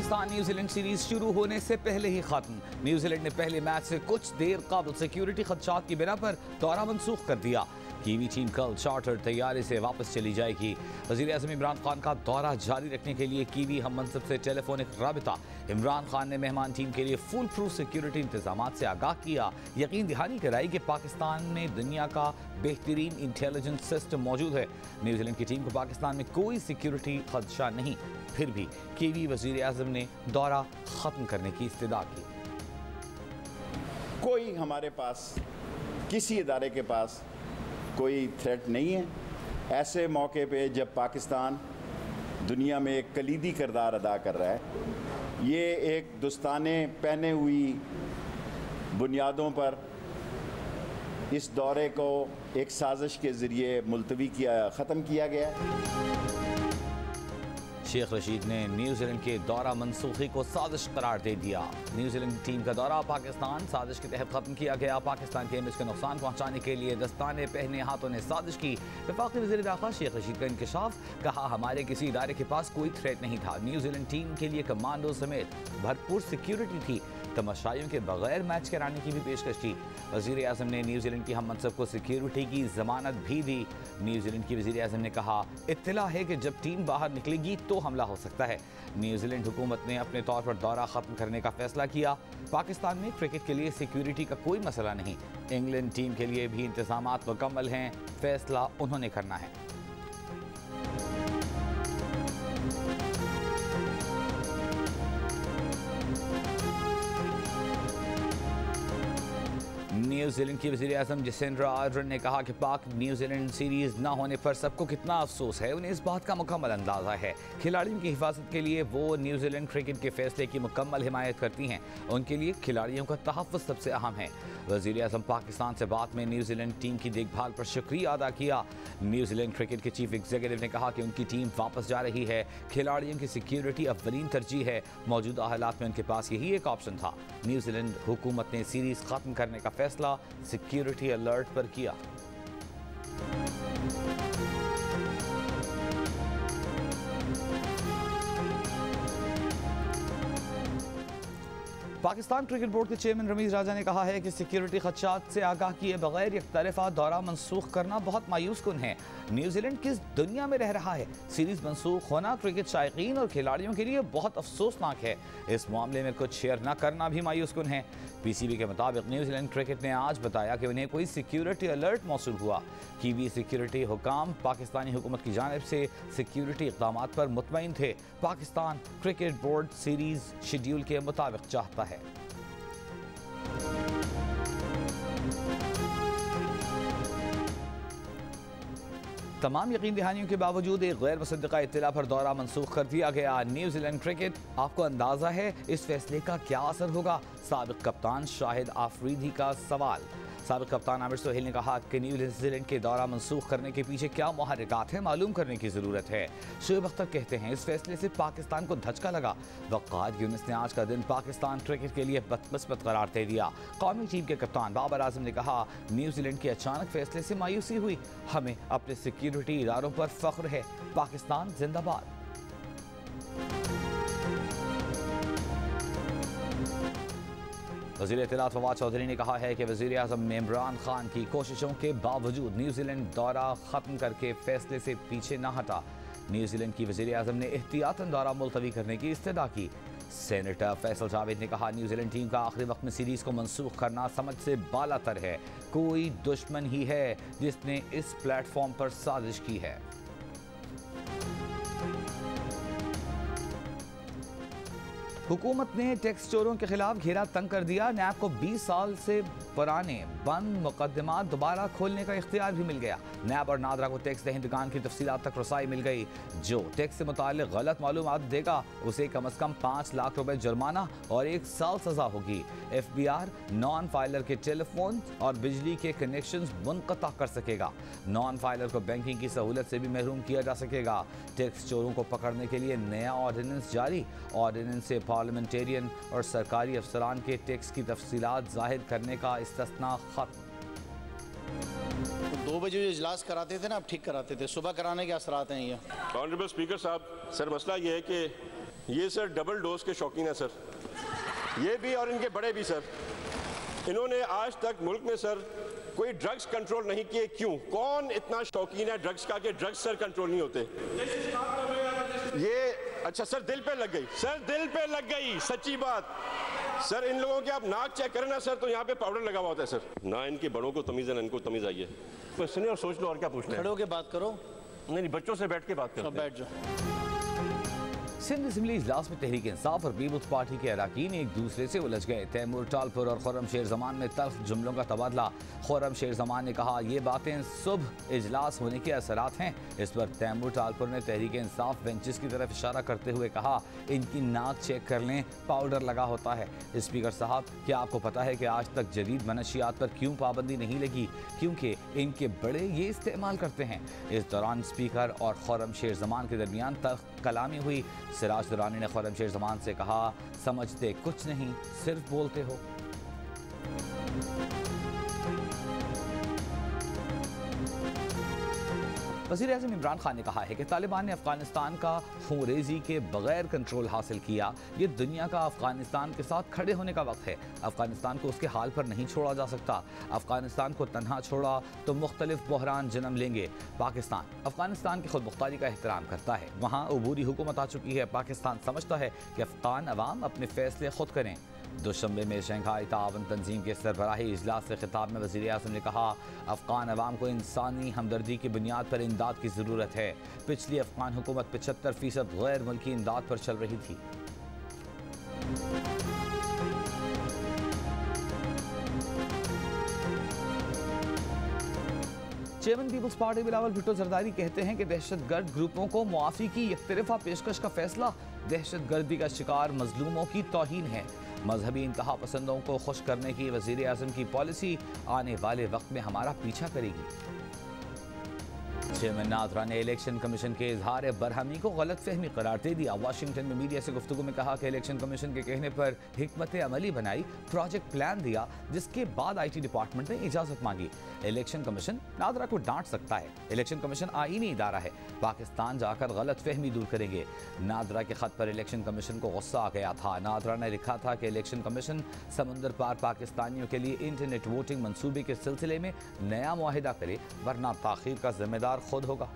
Pakistan New Zealand series शुरू होने से पहले ही खत्म। न्यूजीलैंड ने पहले मैच से कुछ देर कबल सिक्योरिटी खदशात की बिना पर दौरा मनसूख कर दिया। कीवी टीम कल चार्टर तैयारी से वापस चली जाएगी। वज़ीर-ए-आज़म इमरान खान का दौरा जारी रखने के लिए कीवी हम मनसब से टेलीफोनिक राबिता। इमरान खान ने मेहमान टीम के लिए फुल प्रूफ सिक्योरिटी इंतजाम से आगाह किया। यकीन दहानी कराई कि पाकिस्तान में दुनिया का बेहतरीन इंटेलिजेंस सिस्टम मौजूद है। न्यूजीलैंड की टीम को पाकिस्तान में कोई सिक्योरिटी खदशा नहीं, फिर भी कीवी वज़ीर-ए-आज़म ने दौरा ख़त्म करने की इस्तदा की। कोई हमारे पास किसी इदारे के पास कोई थ्रेट नहीं है। ऐसे मौके पे जब पाकिस्तान दुनिया में एक कलीदी किरदार अदा कर रहा है, ये एक दोस्ताने पहने हुई बुनियादों पर इस दौरे को एक साजिश के ज़रिए मुलतवी ख़त्म किया गया है। शेख रशीद ने न्यूजीलैंड के दौरा मनसूखी को साजिश करार दे दिया। न्यूजीलैंड टीम का दौरा पाकिस्तान साजिश के तहत खत्म किया गया। पाकिस्तान के इमेज को नुकसान पहुंचाने के लिए दस्ताने पहने हाथों ने साजिश की। वफाकी वज़ीर दाखिला शेख रशीद का इंकशाफ, कहा हमारे किसी इदारे के पास कोई थ्रेट नहीं था। न्यूजीलैंड टीम के लिए कमांडो समेत भरपूर सिक्योरिटी थी। तमाशाइयों के बगैर मैच कराने की भी पेशकश की। वज़ीर-ए-आज़म ने न्यूजीलैंड की हम मनसब को सिक्योरिटी की जमानत भी दी। न्यूजीलैंड की वज़ीर-ए-आज़म ने कहा, इत्तला है कि जब टीम बाहर निकलेगी तो हमला हो सकता है। न्यूजीलैंड हुकूमत ने अपने तौर पर दौरा ख़त्म करने का फैसला किया। पाकिस्तान में क्रिकेट के लिए सिक्योरिटी का कोई मसला नहीं। इंग्लैंड टीम के लिए भी इंतज़ामात मुकम्मल हैं, फैसला उन्होंने करना है। न्यूजीलैंड की वज़ीर-ए-आज़म जसिंड्रा आर्डर्न ने कहा कि पाक न्यूजीलैंड सीरीज न होने पर सबको कितना अफसोस है, उन्हें इस बात का मुकम्मल अंदाज़ा है। खिलाड़ियों की हिफाजत के लिए वो न्यूजीलैंड क्रिकेट के फैसले की मुकम्मल हिमायत करती हैं। उनके लिए खिलाड़ियों का तहफ़्फ़ुज़ सबसे अहम है। वज़ीर-ए-आज़म पाकिस्तान से बात में न्यूजीलैंड टीम की देखभाल पर शुक्रिया अदा किया। न्यूजीलैंड क्रिकेट के चीफ एग्जीक्यूटिव ने कहा कि उनकी टीम वापस जा रही है। खिलाड़ियों की सिक्योरिटी अव्वलीन तरजीह है। मौजूदा हालात में उनके पास यही एक ऑप्शन था। न्यूजीलैंड हुकूमत ने सीरीज़ ख़त्म करने का फैसला सिक्योरिटी अलर्ट पर किया। पाकिस्तान क्रिकेट बोर्ड के चेयरमैन रमीज राजा ने कहा है कि सिक्योरिटी खदशात से आगाह किए बगैर एक तरफा दौरा मनसूख करना बहुत मायूस कुन है। न्यूजीलैंड किस दुनिया में रह रहा है? सीरीज मनसूख होना क्रिकेट शायकीन और खिलाड़ियों के लिए बहुत अफसोसनाक है। इस मामले में कुछ शेयर न करना भी मायूस कुन है। पीसीबी के मुताबिक न्यूजीलैंड क्रिकेट ने आज बताया कि उन्हें कोई सिक्योरिटी अलर्ट मौसूल हुआ। कीवी सिक्योरिटी हुकाम पाकिस्तानी हुकूमत की जानिब से सिक्योरिटी इक़दाम पर मुतमईन थे। Pakistan cricket board series schedule के मुताबिक चाहता है। तमाम यकीन दहानियों के बावजूद एक गैर मुसद्दक़ा इत्तला पर दौरा मनसूख कर दिया गया। न्यूजीलैंड क्रिकेट, आपको अंदाज़ा है इस फैसले का क्या असर होगा? साबिक़ कप्तान शाहिद आफरीदी का सवाल। साबिक़ कप्तान आमिर सोहेल ने कहा कि न्यूजीलैंड के दौरा मनसूख करने के पीछे क्या मुहर्रिकात हैं, मालूम करने की ज़रूरत है। शोएब अख्तर कहते हैं इस फैसले से पाकिस्तान को धचका लगा। वक़ार यूनिस ने आज का दिन पाकिस्तान क्रिकेट के लिए बदकिस्मत करार दे दिया। कौमी टीम के कप्तान बाबर आजम ने कहा, न्यूजीलैंड के अचानक फैसले से मायूसी हुई, हमें अपने सिक्योरिटी इदारों पर फ़ख्र है। पाकिस्तान जिंदाबाद। वज़ीर इत्तलात फवाद चौधरी ने कहा है कि वज़ीर-ए-आज़म इमरान खान की कोशिशों के बावजूद न्यूजीलैंड दौरा ख़त्म करके फैसले से पीछे न हटा। न्यूजीलैंड की वज़ीर-ए-आज़म ने एहतियातन दौरा मुलतवी करने की इस्तदा की। सेनेटर फैसल जावेद ने कहा, न्यूजीलैंड टीम का आखिरी वक्त में सीरीज़ को मनसूख करना समझ से बालातर है। कोई दुश्मन ही है जिसने इस प्लेटफॉर्म पर साजिश की है। हुकूमत ने टैक्स चोरों के खिलाफ घेरा तंग कर दिया। नैब को 20 साल से पुराने बंद मुकदमात दोबारा खोलने का इख्तियार भी मिल गया। नैब और नादरा को टैक्स दहिंदगान की तफसीलात तक रसाई मिल गई। जो टैक्स से मुताल्लिक गलत मालूमात देगा उसे कम अज़ कम 5 लाख रुपए जुर्माना और 1 साल सजा होगी। FBR नॉन फाइलर के टेलीफोन और बिजली के कनेक्शंस मुनक़ता कर सकेगा। नॉन फाइलर को बैंकिंग की सहूलत से भी महरूम किया जा सकेगा। टैक्स चोरों को पकड़ने के लिए नया ऑर्डिनेंस जारी। ऑर्डिनेंस से पार्लियामेंटेरियन और सरकारी अफसरान के टैक्स की तफसीलात जाहिर करने का इस्तिस्ना खत्म। 2 बजे जो इजलास कराते थे ना, अब ठीक कराते थे, सुबह कराने के असरात हैं ये। ऑनरेबल स्पीकर साहब, सर मसला ये है कि ये सर डबल डोज के शौकीन है सर, ये भी और इनके बड़े भी सर। इन्होंने आज तक मुल्क में सर कोई ड्रग्स कंट्रोल नहीं किए। क्यों? कौन इतना शौकीन है ड्रग्स का कि ड्रग्स सर कंट्रोल नहीं होते? ये अच्छा सर दिल पे लग गई, सर दिल पे लग गई, सच्ची बात सर। इन लोगों के आप नाक चेक करें ना सर, तो यहाँ पे पाउडर लगा हुआ होता है सर। ना इनके बड़ों को तमीज़ है ना इनको तमीज़ आई है। तो सुनिए और सोच लो और क्या पूछना है। खड़े होके बात करो। नहीं, बच्चों से बैठ के बात करो। बैठ जाओ। सिंध असम्बली इजलास में तहरीक इंसाफ और पीपुल्स पार्टी के अरकान एक दूसरे से उलझ गए। तैमूर टालपुर और खुर्रम शेर जमान में तल्ख जुमलों का तबादला। खुर्रम शेर जमान ने कहा ये बातें सुबह इजलास होने के असरात हैं। इस पर तैमूर टालपुर ने तहरीक इंसाफ बेंचेस की तरफ इशारा करते हुए कहा इनकी नाक चेक कर लें, पाउडर लगा होता है। स्पीकर साहब, क्या आपको पता है कि आज तक जदीद मनशियात पर क्यों पाबंदी नहीं लगी? क्योंकि इनके बड़े ये इस्तेमाल करते हैं। इस दौरान स्पीकर और खुर्रम शेर जमान के दरमियान तल्ख कलामी हुई। सिराज दुरानी ने खुर्रम शेर जमान से कहा समझते कुछ नहीं, सिर्फ बोलते हो। वज़ीर आज़म इमरान खान ने कहा है कि तालिबान ने अफगानिस्तान का खूंरेजी के बगैर कंट्रोल हासिल किया। ये दुनिया का अफगानिस्तान के साथ खड़े होने का वक्त है। अफगानिस्तान को उसके हाल पर नहीं छोड़ा जा सकता। अफगानिस्तान को तन्हा छोड़ा तो मुख्तलिफ बहरान जन्म लेंगे। पाकिस्तान अफगानिस्तान की खुद मुख्तारी का एहतराम करता है। वहाँ अबूरी हुकूमत आ चुकी है। पाकिस्तान समझता है कि अफगान अवाम अपने फैसले खुद करें। दुशंबे में शंघाई तावन तंजीम के सरबराही इजलास से खिताब में वज़ीर आज़म ने कहा अफगान अवाम को इंसानी हमदर्दी की बुनियाद पर इमदाद की ज़रूरत है। पिछली अफगान हुकूमत 75% गैर मुल्की इमदाद पर चल रही थी। Chairman People's Party Bilawal Bhutto Zardari कहते हैं कि दहशतगर्द ग्रुपों को मुआफ़ी की एकतरफा पेशकश का फैसला दहशतगर्दी का शिकार मजलूमों की तौहीन है। मजहबी इंतहा पसंदों को खुश करने की वज़ीर आज़म की पॉलिसी आने वाले वक्त में हमारा पीछा करेगी। चेयरमैन नादरा ने इलेक्शन कमीशन के इजहार बरहमी को गलत फहमी करार दे दिया। वाशिंगटन में मीडिया से गुफ्तगू में कहा कि इलेक्शन कमीशन के कहने पर हिकमत अमली बनाई, प्रोजेक्ट प्लान दिया, जिसके बाद IT डिपार्टमेंट ने इजाज़त मांगी। इलेक्शन कमीशन नादरा को डांट सकता है। इलेक्शन कमीशन आईनी इदारा है। पाकिस्तान जाकर गलत फहमी दूर करेंगे। नादरा के खत पर इलेक्शन कमीशन को गुस्सा आ गया था। नादरा ने लिखा था कि इलेक्शन कमीशन समुंदर पार पाकिस्तानियों के लिए इंटरनेट वोटिंग मंसूबे के सिलसिले में नया मुआहिदा करे, वरना ताखीर का जिम्मेदार खुद होगा।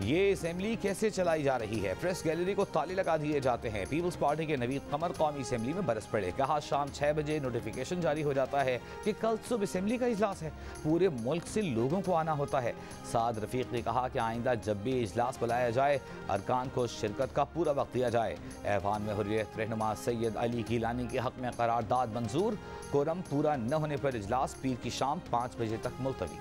ये असेंबली कैसे चलाई जा रही है? प्रेस गैलरी को ताले लगा दिए जाते हैं। पीपुल्स पार्टी के नवीद कमर कौमी असेंबली में बरस पड़े। कहा शाम 6 बजे नोटिफिकेशन जारी हो जाता है कि कल सुबह असेंबली का इजलास है। पूरे मुल्क से लोगों को आना होता है। साद रफीक ने कहा कि आइंदा जब भी इजलास बुलाया जाए अरकान को शिरकत का पूरा वक्त दिया जाए। ऐवान में हुर्रियत रहनुमा सैयद अली गिलानी के हक में करारदाद मंजूर। कोरम पूरा न होने पर इजलास पीर की शाम 5 बजे तक मुलतवी।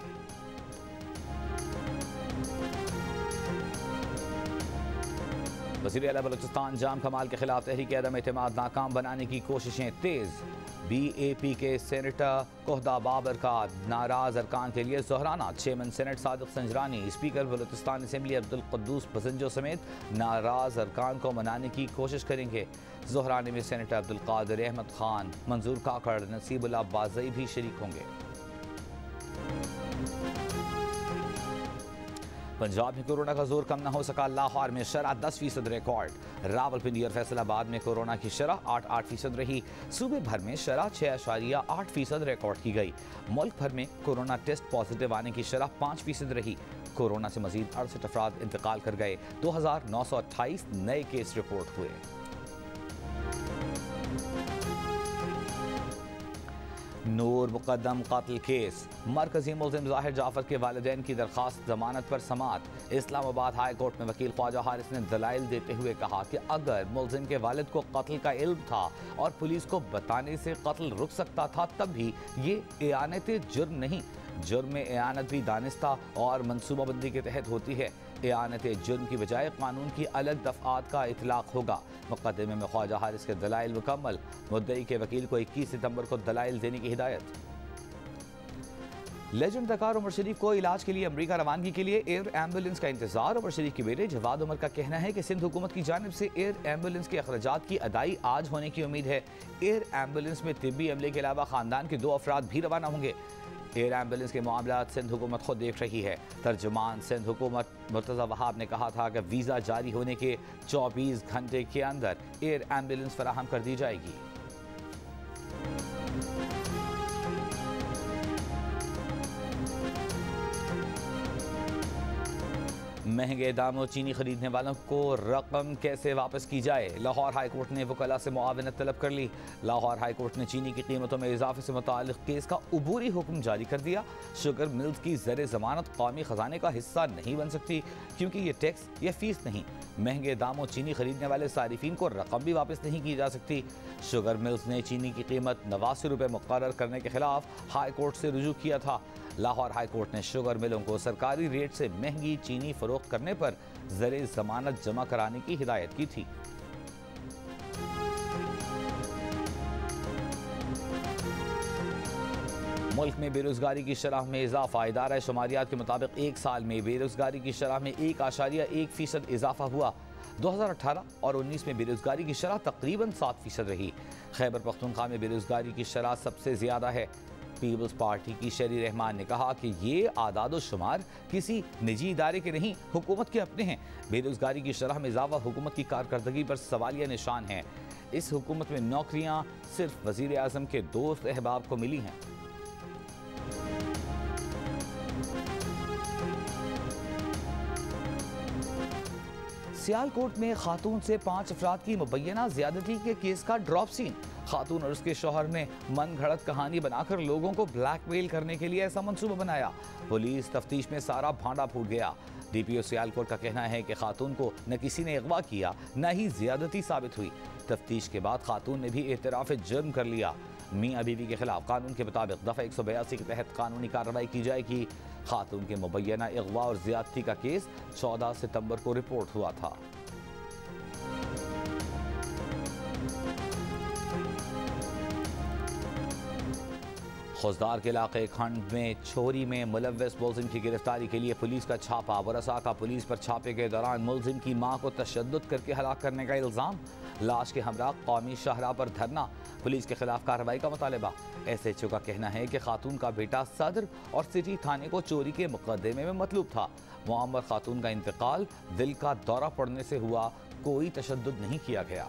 वज़ीर आला बलूचिस्तान जाम कमाल के खिलाफ तहरीक अदम एतमाद नाकाम बनाने की कोशिशें तेज़। BAP के सेनेटर कोहदा बाबर का नाराज अरकान के लिए ज़ोहराना। Chairman senate Sadiq Sanjrani, speaker Balochistan assembly Abdul Quddus Bizenjo समेत नाराज अरकान को मनाने की कोशिश करेंगे। ज़ोहराने में सेनेटर अब्दुल कादिर अहमद खान, मंजूर काकड़, नसीबुल्लाह बाज़ई भी शरीक होंगे। पंजाब में कोरोना का जोर कम न हो सका। लाहौर में शरह 10% रिकॉर्ड। रावलपिंडी और फैसलाबाद में कोरोना की शरह 8% रही। सूबे भर में शरह 6.8% रिकॉर्ड की गई। मुल्क भर में कोरोना टेस्ट पॉजिटिव आने की शरह 5% रही। कोरोना से मजीद 68 अफराद इंतकाल कर गए। 2928 नए केस रिपोर्ट हुए। नूर मुकदम कातिल केस। मरकजी मुल्जिम ज़ाहिर जाफर के वालिदैन की दरख्वास्त जमानत पर समाअत। इस्लामाबाद हाई कोर्ट में वकील ख्वाजा हारिस ने दलाइल देते हुए कहा कि अगर मुल्जिम के वालिद को कत्ल का इल्म था और पुलिस को बताने से कत्ल रुक सकता था तब भी ये एआनत जुर्म नहीं। जुर्म में एआनत भी दानिस्ता और मनसूबाबंदी के तहत होती है। एआनत जुर्म की बजाय कानून की अलग दफ़ात का इतलाक़ होगा। मुक़दमे में ख्वाजा हारिस के दलाइल मुकम्मल। मुद्दई के वकील को 21 सितंबर को दलाइल देने की हिदायत। लेजेंड अदाकार उमर शरीफ को इलाज के लिए अमेरिका रवानगी के लिए एयर एम्बुलेंस का इंतजार। उमर शरीफ के बेटे जवाद उमर का कहना है कि सिंध हुकूमत की जानिब से एयर एम्बुलेंस के अखराजात की अदाई आज होने की उम्मीद है। एयर एम्बुलेंस में तिब्बी अमले के अलावा खानदान के 2 अफराद भी रवाना होंगे। एयर एम्बुलेंस के मामला सिंध हुकूमत खुद देख रही है। तर्जुमान सिंध हुकूमत मुर्तज़ा वहाब ने कहा था कि वीज़ा जारी होने के 24 घंटे के अंदर एयर एम्बुलेंस फराहम कर दी जाएगी। महंगे दामों चीनी खरीदने वालों को रकम कैसे वापस की जाए, लाहौर हाई कोर्ट ने वकला से मुआवनत तलब कर ली। लाहौर हाई कोर्ट ने चीनी की कीमतों में इजाफे से मुताल्लिक़ केस का उबूरी हुक्म जारी कर दिया। शुगर मिल्स की ज़र ज़मानत कौमी ख़जाने का हिस्सा नहीं बन सकती क्योंकि ये टैक्स या फीस नहीं। महंगे दामों चीनी खरीदने वाले सारिफिन को रकम भी वापस नहीं की जा सकती। शुगर मिल्स ने चीनी की कीमत 89 रुपये मुकर्रर करने के खिलाफ हाई कोर्ट से रुजू किया था। लाहौर हाई कोर्ट ने शुगर मिलों को सरकारी रेट से महंगी चीनी फरोख्त करने पर ज़र ज़मानत जमा कराने की हिदायत की थी। मुल्क में बेरोजगारी की शरह में इजाफा। इदारा शुमारियात के मुताबिक एक साल में बेरोजगारी की शरह में 1.1% इजाफा हुआ। 2018 और 19 में बेरोजगारी की शरह तकरीबन 7% रही। खैबर पख्तूनख्वा में बेरोजगारी की शरह सबसे ज्यादा है। पीपल्स पार्टी की शरी रहमान ने कहा कि ये आदाद शुमार किसी निजी इदारे के नहीं, हुकूमत के अपने हैं। बेरोजगारी की शरह में इजाफा हुकूमत की कारकर्दगी पर सवालिया निशान है। इस हुकूमत में नौकरियां सिर्फ वजीर आजम के दोस्त अहबाब को मिली हैं। सियालकोट में खातून से 5 अफराद की मुबैना ज्यादती के केस का ड्रॉप सीन। खातून और उसके शौहर ने मन घड़त कहानी बनाकर लोगों को ब्लैकमेल करने के लिए ऐसा मंसूबा बनाया। पुलिस तफ्तीश में सारा भांडा फूट गया। डीपीओ सियालकोट का कहना है कि खातून को न किसी ने अगवा किया न ही ज्यादती साबित हुई। तफ्तीश के बाद खातून ने भी एतराफ़ जुर्म कर लिया। मियाँ बीवी के खिलाफ कानून के मुताबिक दफ़ा 182 के तहत कानूनी कार्रवाई की जाएगी। खातून के मुबैना अगवा और ज्यादती का केस 14 सितंबर को रिपोर्ट हुआ था। खुजदार के इलाके खंड में छोरी में मुलव्वस मुलजिम की गिरफ्तारी के लिए पुलिस का छापा। वरसा का पुलिस पर छापे के दौरान मुलजिम की मां को तशद्दुद करके हलाक करने का इल्ज़ाम। लाश के हमरा कौमी शाहराह पर धरना। पुलिस के खिलाफ कार्रवाई का मुतालबा। SHO का कहना है कि खातून का बेटा सदर और सिटी थाने को चोरी के मुकदमे में मतलूब था। मुअम्मर खातून का इंतकाल दिल का दौरा पड़ने से हुआ, कोई तशद्दुद नहीं किया गया।